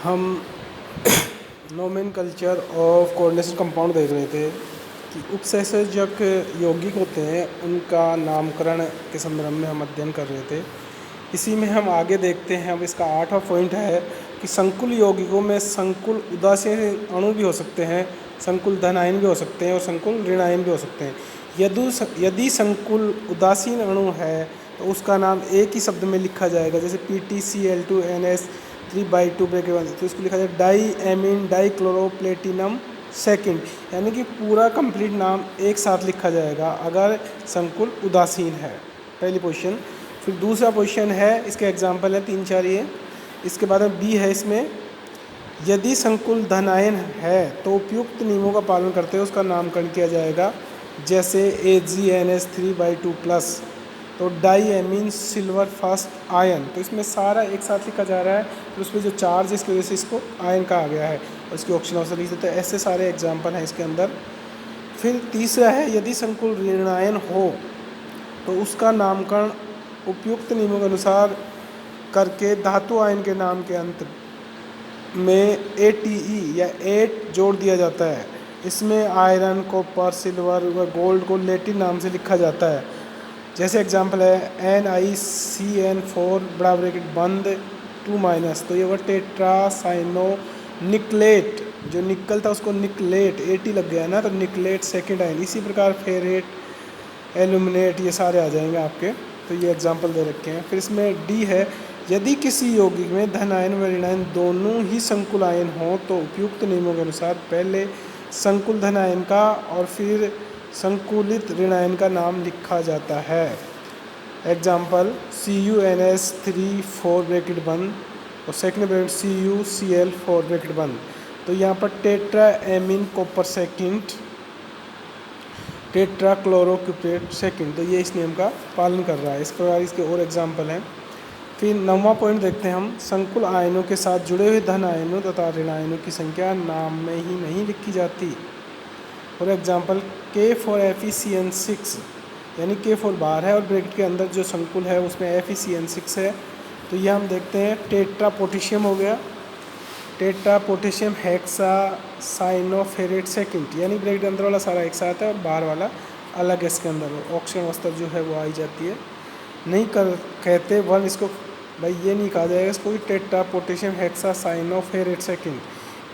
हम nomenclature of coordination compound देख रहे थे कि उपसंयोजक यौगिक होते हैं उनका नामकरण के संदर्भ में हम अध्ययन कर रहे थे। इसी में हम आगे देखते हैं। अब इसका 8वां पॉइंट है कि संकुल यौगिकों में संकुल उदासीन अणु भी हो सकते हैं, संकुल धन आयन भी हो सकते हैं और संकुल ऋण आयन भी हो सकते हैं। यदि संकुल उदासीन अणु है तो उसका नाम एक ही शब्द में लिखा जाएगा, जैसे PtCl2NS3/2 तो इसको लिखा जाएगा डाई एमीन डाईक्लोरोप्लेटिनम सेकंड, यानी कि पूरा कंप्लीट नाम एक साथ लिखा जाएगा अगर संकुल उदासीन है। पहली पोजीशन। फिर दूसरा पोजीशन है, इसके एग्जाम्पल है 3-4 ये। इसके बाद में बी है, इसमें यदि संकुल धन आयन है तो उपयुक्त नियमों का पालन करते हुए उसका नामकरण किया जाएगा, जैसे AgNS3/2+, तो diamine silver first ion. तो इसमें सारा एक साथ लिखा जा रहा है, तो उसमें जो चार्ज है इसकी वजह से इसको आयन कहा गया है और इसकी ऑक्सीजन अवस्था लिख देते हैं। ऐसे सारे एग्जाम्पल हैं इसके अंदर। फिर तीसरा है, यदि संकुल ऋणायन हो तो उसका नामकरण उपयुक्त नियमों के अनुसार करके धातु आयन के नाम के अंत में ATE या 8 जोड़ दिया जाता है। इसमें आयरन, कॉपर, सिल्वर व गोल्ड को लैटिन नाम से लिखा जाता है। जैसे एग्जाम्पल है NiCN4 बंद 2-, तो ये वो टेट्रासाइनो निकलेट, जो निकल था उसको निकलेट AT लग गया ना, तो निकलेट सेकेंड आयन। इसी प्रकार फेरेट, एल्यूमिनेट, ये सारे आ जाएंगे आपके। तो ये एग्जाम्पल दे रखे हैं। फिर इसमें डी है, यदि किसी यौगिक में धन आयन व ऋण आयन दोनों ही संकुल आयन हो तो उपयुक्त नियमों के अनुसार पहले संकुल धन आयन का और फिर संकुलित ऋण आयन का नाम लिखा जाता है। एग्जाम्पल CuNS3 बंद और सेकेंड ब्रैकेट CuCl4 तो यहाँ पर tetraammine copper second, tetrachlorocuprate second, तो ये इस नियम का पालन कर रहा है। इस प्रकार इसके और एग्जाम्पल हैं। फिर 9वां पॉइंट देखते हैं हम, संकुल आयनों के साथ जुड़े हुए धन आयनों तथा ऋण आयनों की संख्या नाम में ही नहीं लिखी जाती। फॉर एग्जाम्पल K4FeCN6, यानी K4 बाहर है और ब्रैकेट के अंदर जो संकुल है उसमें FeCN6 है, तो ये हम देखते हैं टेट्रा पोटेशियम हो गया, टेट्रा पोटेशियम हेक्सा साइनोफेरेट सेकेंड, यानी ब्रैकेट के अंदर वाला सारा एक साथ है और बाहर वाला अलग है। इसके अंदर ऑक्सीजन अवस्था जो है वो आई जाती है। नहीं कहते वन, इसको भाई ये नहीं कहा जाएगा इसको भी टेट्रा पोटेशियम हेक्सा साइनोफेरेट सेकेंड,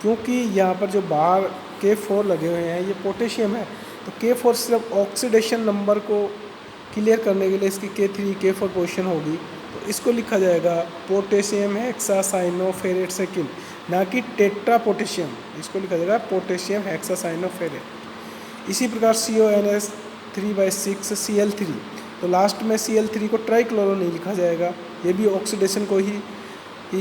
क्योंकि यहाँ पर जो बाहर K4 लगे हुए हैं ये पोटेशियम है। तो K4 सिर्फ ऑक्सीडेशन नंबर को क्लियर करने के लिए इसकी K3 K4 पोजीशन होगी, तो इसको लिखा जाएगा पोटेशियम हेक्सा साइनोफेरेट सेकेंड, ना कि टेट्रा पोटेशियम। इसको लिखा जाएगा पोटेशियम हेक्सा साइनोफेरेट। इसी प्रकार CONS3/6 Cl3, तो लास्ट में Cl3 को ट्राईक्लोरो नहीं लिखा जाएगा, ये भी ऑक्सीडेशन को ही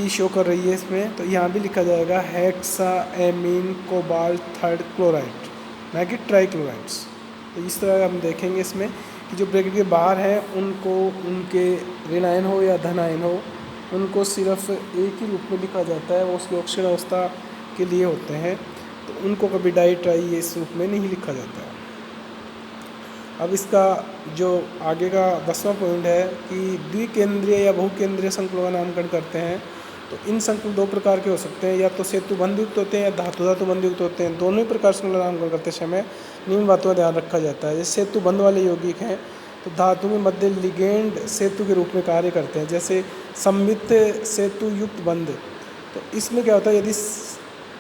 शो कर रही है इसमें, तो यहाँ भी लिखा जाएगा hexa amine cobalt third chloride, ना कि ट्राईक्लोराइड्स। तो इस तरह हम देखेंगे इसमें कि जो ब्रैकेट के बाहर हैं उनको, उनके ऋण आयन हो या धन आयन हो, उनको सिर्फ एक ही रूप में लिखा जाता है, वो उसकी ऑक्सीजन अवस्था के लिए होते हैं, तो उनको कभी डाई ट्राई इस रूप में नहीं लिखा जाता है। अब इसका जो आगे का 10वां पॉइंट है कि द्विकेंद्रीय या बहुकेंद्रीय संकुलों का नामकरण करते हैं। तो इन संकुल 2 प्रकार के हो सकते हैं, या तो सेतु बंध युक्त होते हैं या धातु बंध युक्त होते हैं। दोनों ही प्रकार से नामकरण करते समय निम्न बातों का ध्यान रखा जाता है। जैसे सेतु बंध वाले यौगिक हैं तो धातु में मध्य लिगेंड सेतु के रूप में कार्य करते हैं, जैसे सम्मित सेतु युक्त बंध। तो इसमें क्या होता है, यदि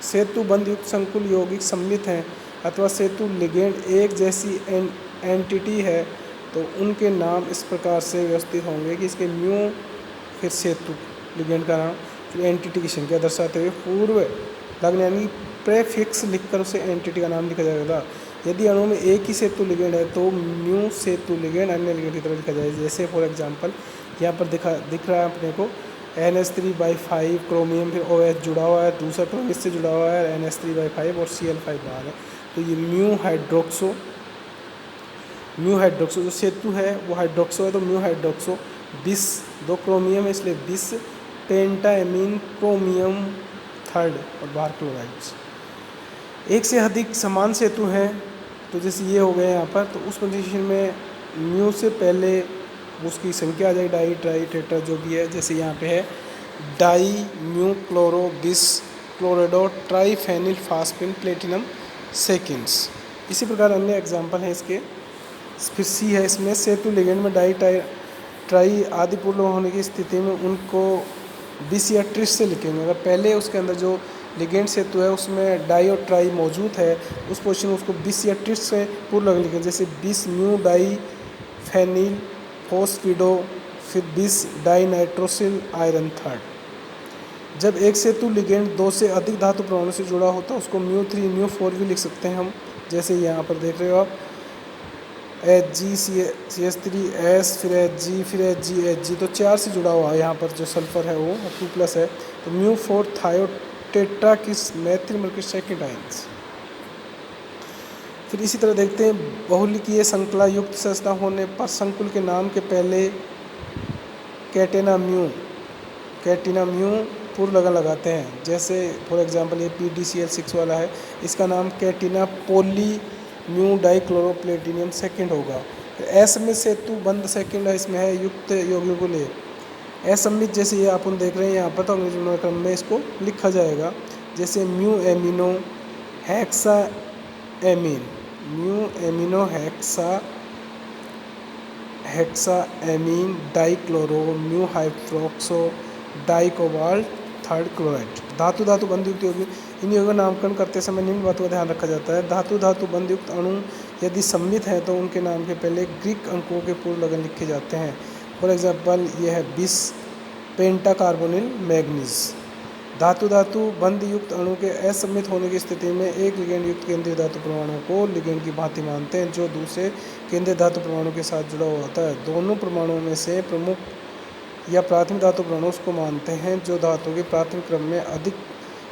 सेतु बंध युक्त संकुल यौगिक सम्मित हैं अथवा सेतु लिगेंड एक जैसी एंटिटी है तो उनके नाम इस प्रकार से व्यवस्थित होंगे कि इसके म्यू, फिर सेतु लिगेंड का नाम, फिर एंटिटी की संख्या दर्शाते हुए पूर्व लगने यानी प्रेफिक्स लिखकर उसे एंटिटी का नाम लिखा जाएगा। यदि अणु में एक ही सेतु लिगेंड है तो म्यू सेतु लिगेंड अन्य लिगेंड की तरह लिखा जाएगा। जैसे फॉर एग्जांपल यहाँ पर दिख रहा है अपने को NH3/5 क्रोमियम, फिर OH जुड़ा हुआ है, दूसरा क्रोमियम इससे जुड़ा हुआ है NH3/5 और Cl5 बाहर है, तो ये म्यू हाइड्रोक्सो जो सेतु है वो हाइड्रोक्सो है, तो म्यू हाइड्रोक्सो। बिस 2 क्रोमियम है इसलिए बिस, पेंटा एमीन क्रोमियम थर्ड और बाहर क्लोराइड्स। एक से अधिक समान सेतु हैं, तो जैसे ये हो गए यहाँ पर, तो उस कंडीशन में म्यू से पहले उसकी संख्या आ जाएगी डाई ट्राई टेट्रा जो भी है। जैसे यहाँ पे है डाई म्यू क्लोरो बिस क्लोराइडो ट्राईफेनिल फास्फिन प्लेटिनम सेकेंड्स। इसी प्रकार अन्य एग्जाम्पल हैं इसके। फिर सी है, इसमें सेतु लिगेंड में डाई ट्राई आदि पूर्ण होने की स्थिति में उनको बिस या ट्रिस से लिखेंगे। अगर पहले उसके अंदर जो लिगेंड सेतु है उसमें डाई और ट्राई मौजूद है, उस पोजीशन में उसको बिस या ट्रिस से पूर्ण लिखेंगे, जैसे बिस म्यू डाई फेनिल फोस्फिडो, फिर बिस डाई नाइट्रोसिल आयरन थर्ड। जब एक सेतु लिगेंड दो से अधिक धातु परमाणु से जुड़ा होता है उसको μ3 μ4 भी लिख सकते हैं हम, जैसे यहाँ पर देख रहे हो आप HgCH3S फिर Hg फिर Hg तो 4 से जुड़ा हुआ है। यहाँ पर जो सल्फर है वो 2+ है, तो μ4 थायोटेट्रा किस मैथिल के सेकेंड आयंस। फिर इसी तरह देखते हैं बहुलिकीय संकला युक्त संरचना होने पर संकुल के नाम के पहले कैटेना म्यू पूर्व लगाते हैं। जैसे फॉर एग्जांपल ये PDCl6 वाला है, इसका नाम कैटेना पोली म्यू डाइक्लोरोप्लेटिनियम सेकेंड होगा। असमित सेतु बंध सेकेंड इसमें है युक्त यौगिकों को ले असमित, जैसे ये अपन देख रहे हैं यहाँ पर, तो अंग्रेजी क्रम में इसको लिखा जाएगा, जैसे mu amino hexaammine, mu amino hexaammine dichloro mu hydroxo dicobalt third chloride. धातु बंध युक्त यौगिक, इन यौगिकों का नामकरण करते समय निम्न बातों का ध्यान रखा जाता है। धातु बंध युक्त अणु यदि सम्मित हैं तो उनके नाम के पहले ग्रीक अंकों के पूर्व लगन लिखे जाते हैं। फॉर एग्जांपल ये है बिस पेंटा कार्बोनिल मैग्नीज। धातु बंध युक्त अणु के असम्मित होने की स्थिति में एक लिगेंड युक्त केंद्रीय धातु परमाणु को लिगेंड की भांति मानते हैं जो दूसरे केंद्रीय धातु परमाणु के साथ जुड़ा हुआ होता है। दोनों परमाणुओं में से प्रमुख या प्राथमिक धातु परमाणु उसको मानते हैं जो धातु के प्राथमिक क्रम में अधिक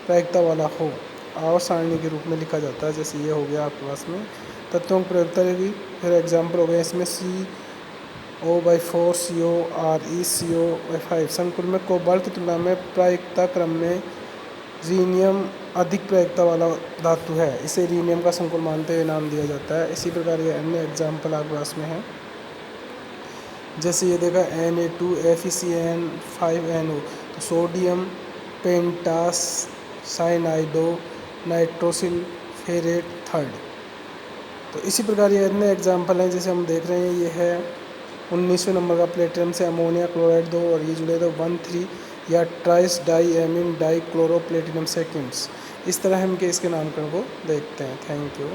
प्रायिकता वाला हो। आवर्त सारणी के रूप में लिखा जाता है, जैसे ये हो गया आपके पास में तत्वों की प्रायिकता रहेगी। फिर एग्जाम्पल हो गया इसमें CO/4 CO Re CO/5। संकुल में कोबाल्ट की तुलना में प्रायिकता क्रम में रीनियम अधिक प्रायिकता वाला धातु है, इसे रीनियम का संकुल मानते हुए नाम दिया जाता है। इसी प्रकार ये अन्य एग्जाम्पल आपके पास में है, जैसे ये देखा Na2FeCN5NO, तो sodium pentacyanido nitrosyl ferrate third. तो इसी प्रकार ये अन्य एग्जाम्पल हैं, जैसे हम देख रहे हैं ये है 19वें नंबर का प्लेटिनम से अमोनिया क्लोराइड 2 और ये जुड़े तो 1,3 या trans diammine dichloro platinum seconds. इस तरह हम इसके नामकरण को देखते हैं। Thank you.